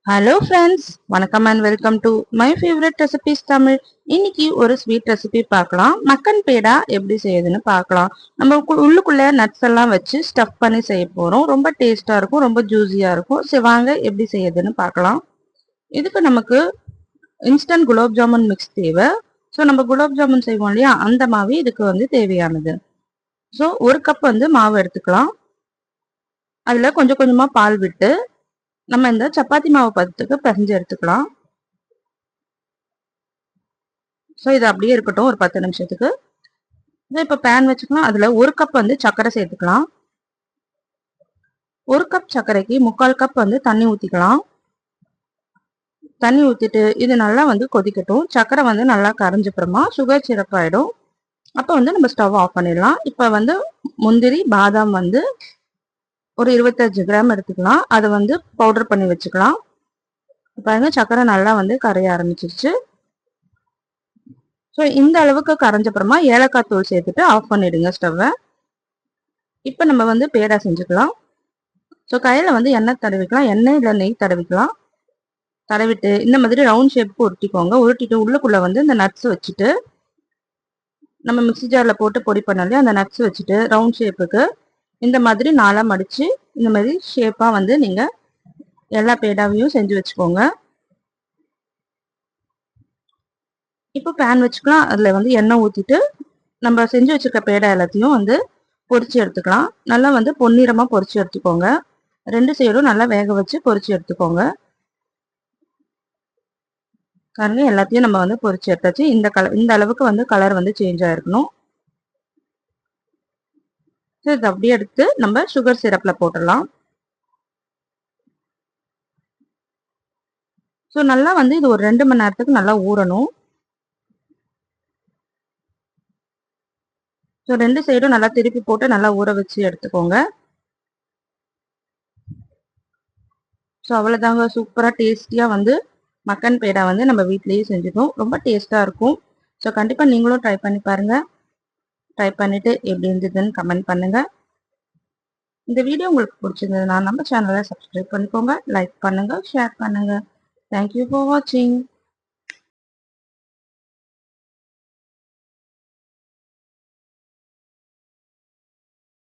Hello friends, வணக்கம் and welcome to my favourite recipes Tamil. இன்னைக்கு ஒரு ஸ்வீட் ரெசிபி பார்க்கலாம். மக்கன் பேடா எப்படி செய்யுதுன்னு பார்க்கலாம். நம்ம உள்ளுக்குள்ள நட்ஸ் எல்லாம் வச்சு ஸ்டஃப் பண்ணி செய்ய போறோம். ரொம்ப டேஸ்டா இருக்கும், ரொம்ப ஜூஸியா இருக்கும். சரி வாங்க எப்படி செய்யுதுன்னு பார்க்கலாம். இதுக்கு நமக்கு இன்ஸ்டன்ட் குலாப் ஜாமுன் மிக்ஸ் தேவை. ஸோ நம்ம குலாப் ஜாமுன் செய்வோம் இல்லையா, அந்த மாவு இதுக்கு வந்து தேவையானது. ஸோ ஒரு கப் வந்து மாவு எடுத்துக்கலாம். அதுல கொஞ்சம் கொஞ்சமா பால் விட்டு நம்ம இந்த சப்பாத்தி மாவு பதத்துக்கு பிசைஞ்சு எடுத்துக்கலாம். ஸோ இது அப்படியே இருக்கட்டும் ஒரு 10 நிமிஷத்துக்கு. இப்போ பேன் வச்சுக்கலாம். அதுல ஒரு கப் வந்து சர்க்கரை சேர்த்துக்கலாம். ஒரு கப் சர்க்கரைக்கு 3/4 கப் வந்து தண்ணி ஊற்றிக்கலாம். தண்ணி ஊற்றிட்டு இது நல்லா வந்து கொதிக்கட்டும். சர்க்கரை வந்து நல்லா கரைஞ்சப்புறமா சுகர் சிரப் ஆயிடும். அப்போ வந்து நம்ம ஸ்டவ் ஆஃப் பண்ணிடலாம். இப்போ வந்து முந்திரி பாதாம் வந்து ஒரு 25 கிராம் எடுத்துக்கலாம். அதை வந்து பவுடர் பண்ணி வச்சுக்கலாம். பாருங்க சர்க்கரை நல்லா வந்து கரைய ஆரம்பிச்சிருச்சு. ஸோ இந்த அளவுக்கு கரைஞ்சப்புறமா ஏலக்காய் தூள் சேர்த்துட்டு ஆஃப் பண்ணிடுங்க ஸ்டவ்வை. இப்போ நம்ம வந்து பேடா செஞ்சுக்கலாம். ஸோ கையில் வந்து எண்ணெய் தடவிக்கலாம். எண்ணெய் இல்லை நெய் தடவிக்கலாம். தடவிட்டு இந்த மாதிரி ரவுண்ட் ஷேப்புக்கு உருட்டிக்கோங்க. உருட்டிட்டு உள்ளுக்குள்ள வந்து இந்த நட்ஸ் வச்சுட்டு நம்ம மிக்ஸி ஜாரில் போட்டு பொடி பண்ணாலே அந்த நட்ஸ் வச்சுட்டு ரவுண்ட் ஷேப்புக்கு இந்த மாதிரி நாளாக மடித்து இந்த மாதிரி ஷேப்பாக வந்து நீங்கள் எல்லா பேடாவையும் செஞ்சு வச்சுக்கோங்க. இப்போ பேன் வச்சுக்கலாம். அதில் வந்து எண்ணெய் ஊற்றிட்டு நம்ம செஞ்சு வச்சுருக்க பேடா எல்லாத்தையும் வந்து பொரிச்சு எடுத்துக்கலாம். நல்லா வந்து பொன்னிறமாக பொரிச்சு எடுத்துக்கோங்க. 2 சைடும் நல்லா வேக வச்சு பொரிச்சு எடுத்துக்கோங்க. பாருங்க எல்லாத்தையும் நம்ம வந்து பொரிச்சு எடுத்தாச்சு. இந்த அளவுக்கு வந்து கலர் வந்து சேஞ்ச் ஆயிருக்கணும். இது அப்படியே எடுத்து நம்ம சுகர் சிரப்ல போட்டுடலாம். ஸோ நல்லா வந்து இது ஒரு 2 மணி நேரத்துக்கு நல்லா ஊறணும். ஸோ 2 சைடும் நல்லா திருப்பி போட்டு நல்லா ஊற வச்சு எடுத்துக்கோங்க. ஸோ அவ்வளோதாங்க, சூப்பராக டேஸ்டியாக வந்து மக்கன் பேடா வந்து நம்ம வீட்லேயே செஞ்சுட்டோம். ரொம்ப டேஸ்ட்டாக இருக்கும். ஸோ கண்டிப்பாக நீங்களும் ட்ரை பண்ணி பாருங்கள். ட்ரை பண்ணிவிட்டு எப்படி இருந்ததுன்னு கமெண்ட் பண்ணுங்கள். இந்த வீடியோ உங்களுக்கு பிடிச்சிருந்ததுன்னா நம்ம சேனலை சப்ஸ்கிரைப் பண்ணிக்கோங்க, லைக் பண்ணுங்கள், ஷேர் பண்ணுங்கள். தேங்க்யூ ஃபார் வாட்சிங்.